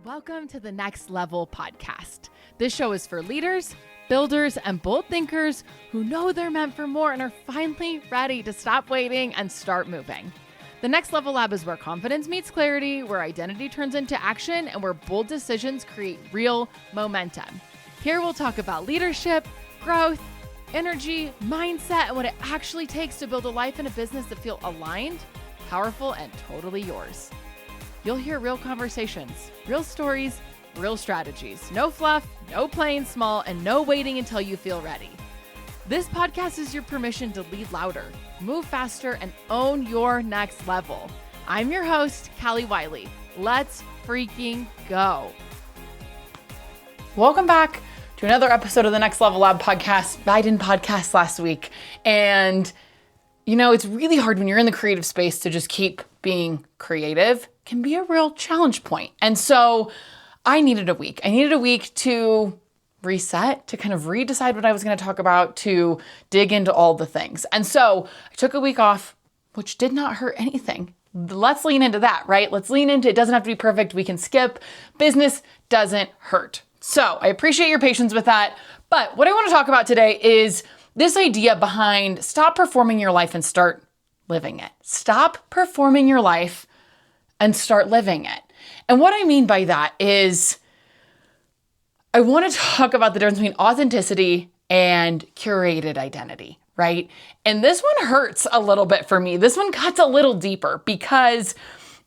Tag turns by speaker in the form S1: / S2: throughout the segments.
S1: Welcome to the Next Level podcast. This show is for leaders, builders, and bold thinkers who know they're meant for more and are finally ready to stop waiting and start moving. The Next Level Lab is where confidence meets clarity, where identity turns into action, and where bold decisions create real momentum. Here we'll talk about leadership, growth, energy, mindset, and what it actually takes to build a life and a business that feel aligned, powerful, and totally yours. You'll hear real conversations, real stories, real strategies. No fluff, no playing small, and no waiting until you feel ready. This podcast is your permission to lead louder, move faster, and own your next level. I'm your host, Callie Wiley. Let's freaking go. Welcome back to another episode of the Next Level Lab podcast. I did podcast last week. And you know, it's really hard when you're in the creative space to just keep being creative. It can be a real challenge point. And so I needed a week. I needed a week to reset, to kind of redecide what I was going to talk about, to dig into all the things. And so I took a week off, which did not hurt anything. Let's lean into that, right? Let's lean into it. Doesn't have to be perfect. We can skip. Business doesn't hurt. So I appreciate your patience with that. But what I want to talk about today is this idea behind stop performing your life and start living it. Stop performing your life and start living it. And what I mean by that is I want to talk about the difference between authenticity and curated identity, right? And this one hurts a little bit for me. This one cuts a little deeper because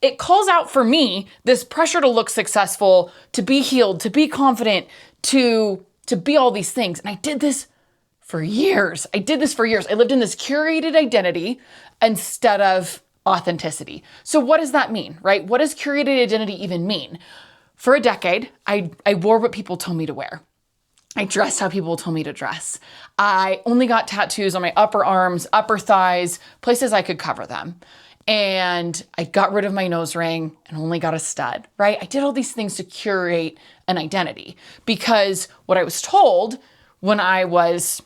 S1: it calls out for me this pressure to look successful, to be healed, to be confident, to be all these things. And I did this for years. I lived in this curated identity instead of authenticity. So what does that mean, right? What does curated identity even mean? For a decade, I wore what people told me to wear. I dressed how people told me to dress. I only got tattoos on my upper arms, upper thighs, places I could cover them. And I got rid of my nose ring and only got a stud, right? I did all these things to curate an identity because what I was told when I was,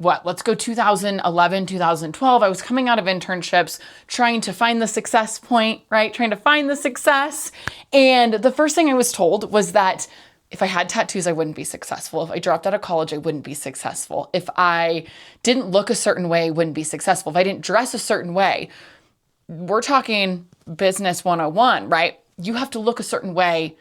S1: let's go 2011, 2012, I was coming out of internships, trying to find the success point, right? Trying to find the success. And the first thing I was told was that if I had tattoos, I wouldn't be successful. If I dropped out of college, I wouldn't be successful. If I didn't look a certain way, I wouldn't be successful. If I didn't dress a certain way, we're talking business 101, right? You have to look a certain way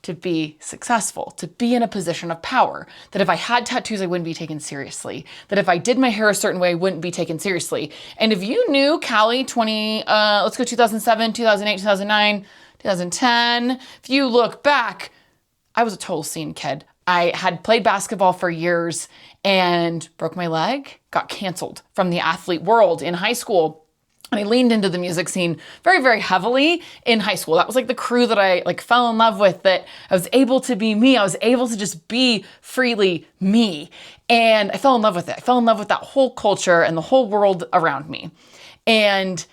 S1: to be successful, to be in a position of power. That if I had tattoos, I wouldn't be taken seriously. That if I did my hair a certain way, I wouldn't be taken seriously. And if you knew Callie 2007, 2008, 2009, 2010, if you look back, I was a total scene kid. I had played basketball for years and broke my leg, got canceled from the athlete world in high school. And I leaned into the music scene very, very heavily in high school. That was like the crew that I fell in love with, that I was able to be me. I was able to just be freely me. And I fell in love with it. I fell in love with that whole culture and the whole world around me. And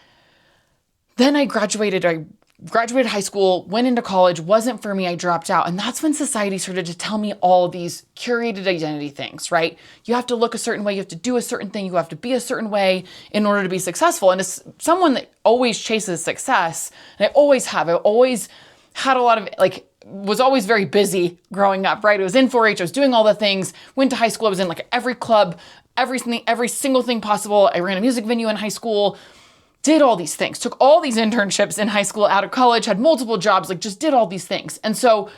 S1: then I graduated high school, went into college, wasn't for me, I dropped out. And that's when society started to tell me all these curated identity things, right? You have to look a certain way, you have to do a certain thing, you have to be a certain way in order to be successful. And as someone that always chases success, and I always had a lot of, was always very busy growing up, right? I was in 4-H, I was doing all the things, went to high school, I was in every club, every single thing possible. I ran a music venue in high school, did all these things, took all these internships in high school, out of college, had multiple jobs, just did all these things. And so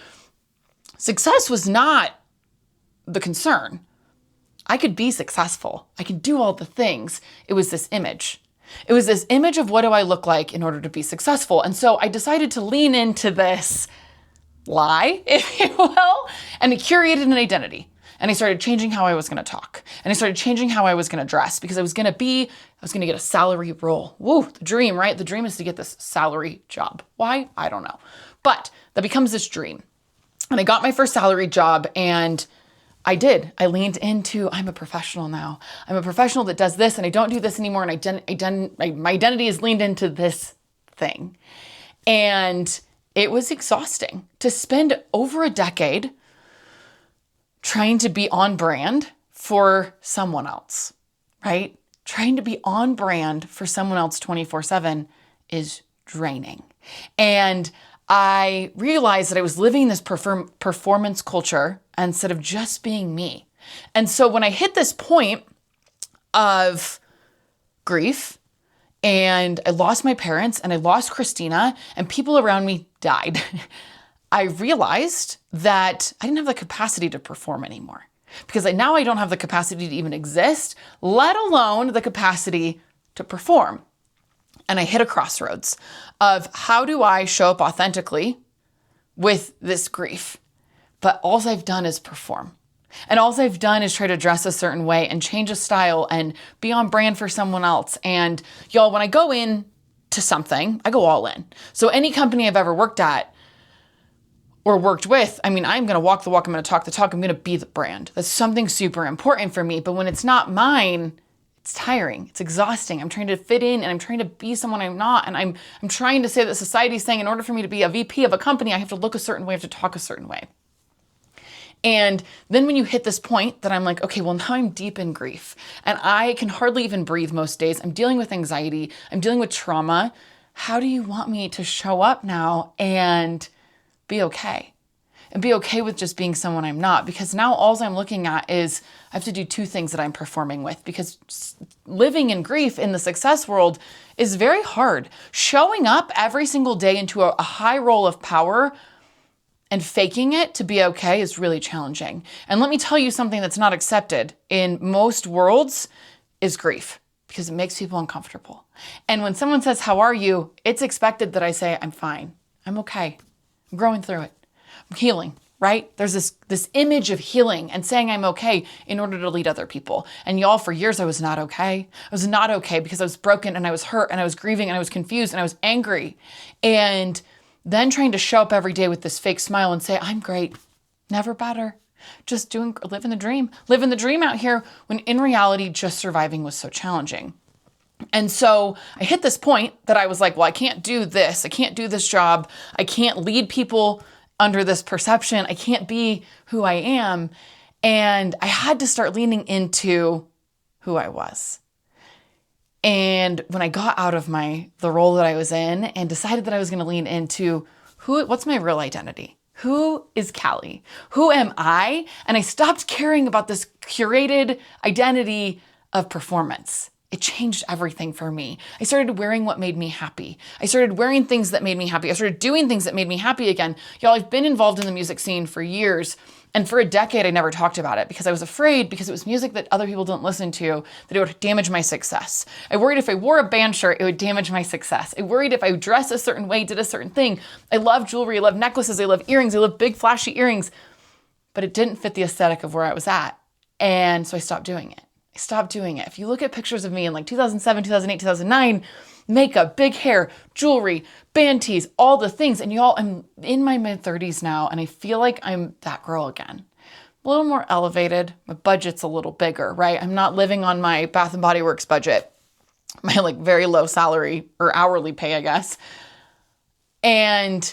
S1: success was not the concern. I could be successful. I could do all the things. It was this image. It was this image of what do I look like in order to be successful. And so I decided to lean into this lie, if you will, and it curated an identity. And I started changing how I was going to talk. And I started changing how I was going to dress because I was going to get a salary role. Woo, the dream, right? The dream is to get this salary job. Why? I don't know. But that becomes this dream. And I got my first salary job and I leaned into, I'm a professional now. I'm a professional that does this and I don't do this anymore. And my identity is leaned into this thing. And it was exhausting to spend over a decade trying to be on brand for someone else, right? Trying to be on brand for someone else 24/7 is draining. And I realized that I was living this performance culture instead of just being me. And so when I hit this point of grief, and I lost my parents and I lost Christina and people around me died, I realized that I didn't have the capacity to perform anymore, because now I don't have the capacity to even exist, let alone the capacity to perform. And I hit a crossroads of how do I show up authentically with this grief? But all I've done is perform. And all I've done is try to dress a certain way and change a style and be on brand for someone else. And y'all, when I go in to something, I go all in. So any company I've ever worked at or worked with, I mean, I'm going to walk the walk, I'm going to talk the talk, I'm going to be the brand. That's something super important for me. But when it's not mine, it's tiring, it's exhausting. I'm trying to fit in and I'm trying to be someone I'm not. And I'm trying to say that society's saying in order for me to be a VP of a company, I have to look a certain way, I have to talk a certain way. And then when you hit this point that I'm like, okay, well, now I'm deep in grief and I can hardly even breathe most days. I'm dealing with anxiety. I'm dealing with trauma. How do you want me to show up now and be okay? And be okay with just being someone I'm not? Because now all I'm looking at is I have to do two things that I'm performing with, because living in grief in the success world is very hard. Showing up every single day into a high role of power and faking it to be okay is really challenging. And let me tell you something that's not accepted in most worlds is grief, because it makes people uncomfortable. And when someone says, how are you? It's expected that I say, I'm fine. I'm okay. I'm growing through it. I'm healing, right? There's this image of healing and saying I'm okay in order to lead other people. And y'all, for years, I was not okay. I was not okay because I was broken and I was hurt and I was grieving and I was confused and I was angry. And then trying to show up every day with this fake smile and say, I'm great, never better, just living the dream out here, when in reality, just surviving was so challenging. And so I hit this point that I was like, well, I can't do this. I can't do this job. I can't lead people under this perception. I can't be who I am. And I had to start leaning into who I was. And when I got out of the role that I was in and decided that I was going to lean into what's my real identity? Who is Callie? Who am I? And I stopped caring about this curated identity of performance. It changed everything for me. I started wearing what made me happy. I started wearing things that made me happy. I started doing things that made me happy again. Y'all, I've been involved in the music scene for years. And for a decade, I never talked about it because I was afraid, because it was music that other people didn't listen to, that it would damage my success. I worried if I wore a band shirt, it would damage my success. I worried if I dressed a certain way, did a certain thing. I love jewelry, I love necklaces, I love earrings, I love big flashy earrings, but it didn't fit the aesthetic of where I was at. And so I stopped doing it. If you look at pictures of me in like 2007, 2008, 2009, makeup, big hair, jewelry, band tees, all the things. And y'all, I'm in my mid-30s now, and I feel like I'm that girl again. A little more elevated. My budget's a little bigger, right? I'm not living on my Bath & Body Works budget, my like very low salary or hourly pay, I guess. And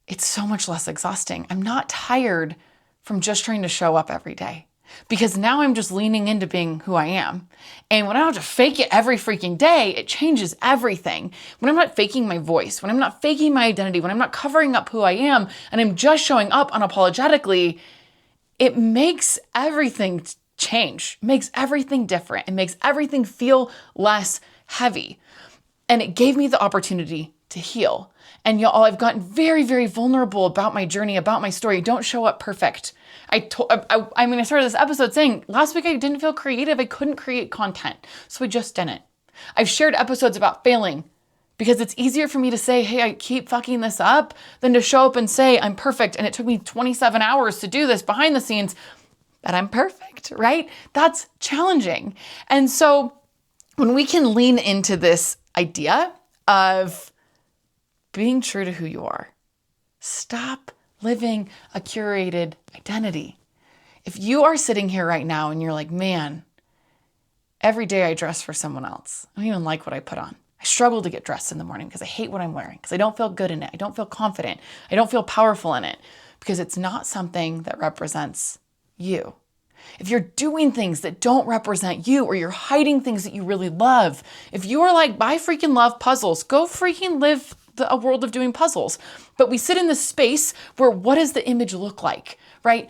S1: it's so much less exhausting. I'm not tired from just trying to show up every day, because now I'm just leaning into being who I am. And when I don't have to fake it every freaking day, it changes everything. When I'm not faking my voice, when I'm not faking my identity, when I'm not covering up who I am, and I'm just showing up unapologetically, it makes everything change, makes everything different. It makes everything feel less heavy. And it gave me the opportunity to heal. And y'all, I've gotten very, very vulnerable about my journey, about my story. Don't show up perfect. I started this episode saying last week I didn't feel creative. I couldn't create content. So I just didn't. I've shared episodes about failing because it's easier for me to say, hey, I keep fucking this up, than to show up and say I'm perfect. And it took me 27 hours to do this behind the scenes, that I'm perfect, right? That's challenging. And so when we can lean into this idea of being true to who you are, stop living a curated identity. If you are sitting here right now and you're like, man, every day I dress for someone else. I don't even like what I put on. I struggle to get dressed in the morning because I hate what I'm wearing, because I don't feel good in it. I don't feel confident. I don't feel powerful in it, because it's not something that represents you. If you're doing things that don't represent you, or you're hiding things that you really love, if you are like, I freaking love puzzles, go freaking live a world of doing puzzles. But we sit in this space where what does the image look like, right?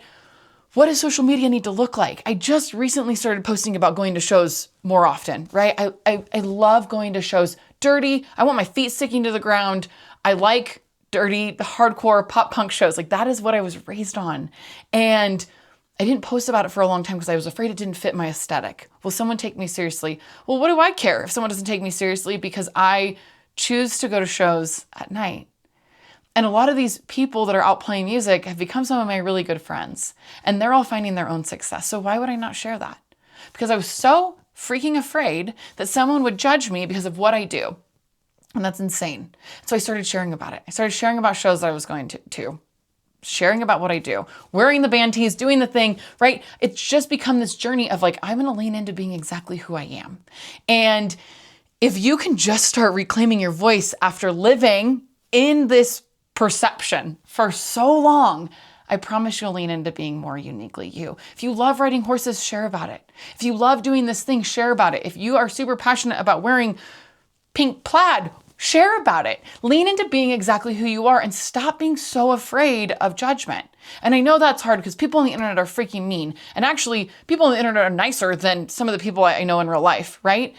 S1: What does social media need to look like? I just recently started posting about going to shows more often, right? I love going to shows. Dirty. I want my feet sticking to the ground. I like dirty, the hardcore pop punk shows. Like that is what I was raised on. And I didn't post about it for a long time because I was afraid it didn't fit my aesthetic. Will someone take me seriously? Well, what do I care if someone doesn't take me seriously because I choose to go to shows at night? And a lot of these people that are out playing music have become some of my really good friends, and they're all finding their own success. So why would I not share that? Because I was so freaking afraid that someone would judge me because of what I do. And that's insane. So I started sharing about it. I started sharing about shows that I was going to, sharing about what I do, wearing the band tees, doing the thing, right? It's just become this journey of like, I'm going to lean into being exactly who I am. And if you can just start reclaiming your voice after living in this perception for so long, I promise you'll lean into being more uniquely you. If you love riding horses, share about it. If you love doing this thing, share about it. If you are super passionate about wearing pink plaid, share about it. Lean into being exactly who you are and stop being so afraid of judgment. And I know that's hard because people on the internet are freaking mean. And actually, people on the internet are nicer than some of the people I know in real life, right?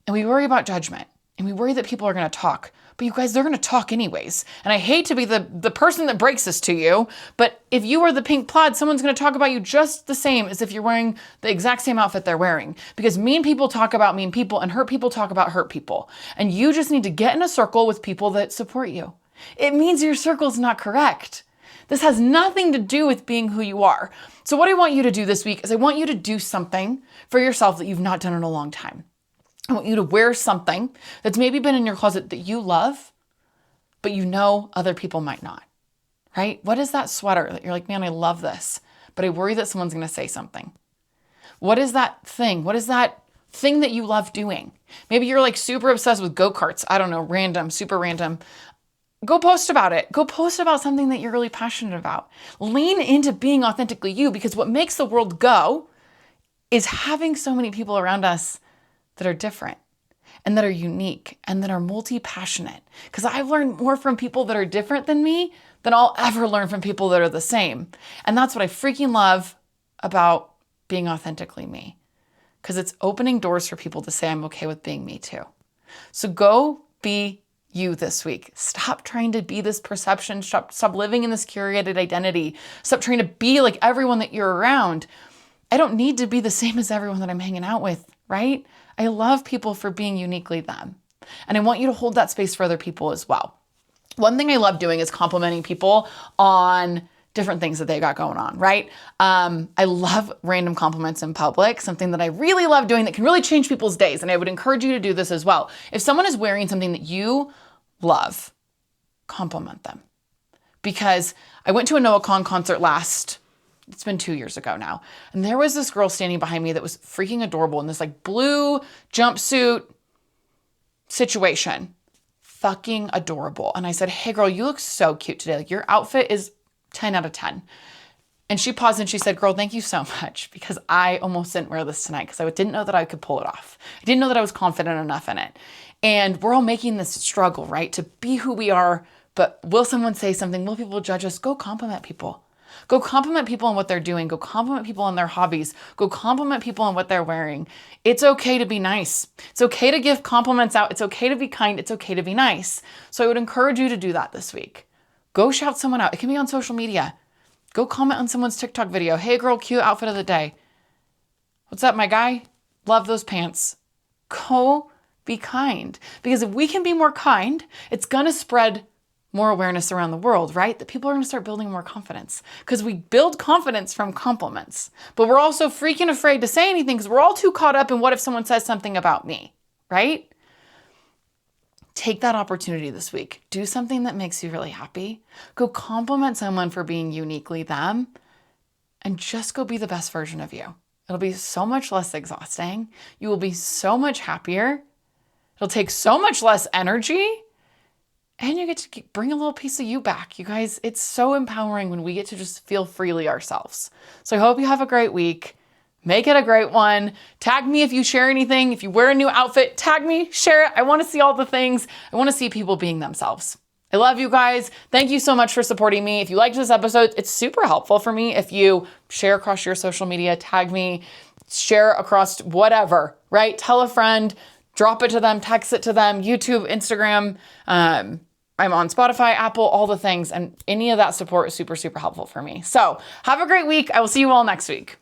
S1: And we worry about judgment and we worry that people are going to talk. But you guys, they're going to talk anyways. And I hate to be the person that breaks this to you, but if you wear the pink plaid, someone's going to talk about you just the same as if you're wearing the exact same outfit they're wearing. Because mean people talk about mean people and hurt people talk about hurt people. And you just need to get in a circle with people that support you. It means your circle's not correct. This has nothing to do with being who you are. So what I want you to do this week is I want you to do something for yourself that you've not done in a long time. I want you to wear something that's maybe been in your closet that you love, but you know other people might not, right? What is that sweater that you're like, man, I love this, but I worry that someone's going to say something? What is that thing? What is that thing that you love doing? Maybe you're like super obsessed with go-karts. I don't know, random, super random. Go post about it. Go post about something that you're really passionate about. Lean into being authentically you, because what makes the world go is having so many people around us that are different and that are unique and that are multi-passionate. Because I've learned more from people that are different than me than I'll ever learn from people that are the same. And that's what I freaking love about being authentically me. Because it's opening doors for people to say, I'm okay with being me too. So go be you this week. Stop trying to be this perception. Stop living in this curated identity. Stop trying to be like everyone that you're around. I don't need to be the same as everyone that I'm hanging out with, right? I love people for being uniquely them. And I want you to hold that space for other people as well. One thing I love doing is complimenting people on different things that they got going on, right? I love random compliments in public, something that I really love doing that can really change people's days. And I would encourage you to do this as well. If someone is wearing something that you love, compliment them. Because I went to a Noah Kahan concert it's been 2 years ago now. And there was this girl standing behind me that was freaking adorable in this like blue jumpsuit situation. Fucking adorable. And I said, hey girl, you look so cute today. Like your outfit is 10 out of 10. And she paused and she said, girl, thank you so much, because I almost didn't wear this tonight because I didn't know that I could pull it off. I didn't know that I was confident enough in it. And we're all making this struggle, right? To be who we are, but will someone say something? Will people judge us? Go compliment people. Go compliment people on what they're doing. Go compliment people on their hobbies. Go compliment people on what they're wearing. It's okay to be nice. It's okay to give compliments out. It's okay to be kind. It's okay to be nice. So I would encourage you to do that this week. Go shout someone out. It can be on social media. Go comment on someone's TikTok video. Hey girl, cute outfit of the day. What's up, my guy? Love those pants. Go be kind. Because if we can be more kind, it's going to spread more awareness around the world, right? That people are going to start building more confidence, because we build confidence from compliments. But we're also freaking afraid to say anything because we're all too caught up in what if someone says something about me, right? Take that opportunity this week. Do something that makes you really happy. Go compliment someone for being uniquely them, and just go be the best version of you. It'll be so much less exhausting. You will be so much happier. It'll take so much less energy. And you get to bring a little piece of you back. You guys, it's so empowering when we get to just feel freely ourselves. So I hope you have a great week. Make it a great one. Tag me if you share anything. If you wear a new outfit, tag me, share it. I want to see all the things. I want to see people being themselves. I love you guys. Thank you so much for supporting me. If you liked this episode, it's super helpful for me if you share across your social media, tag me, share across whatever, right? Tell a friend, drop it to them, text it to them, YouTube, Instagram. I'm on Spotify, Apple, all the things. And any of that support is super, super helpful for me. So have a great week. I will see you all next week.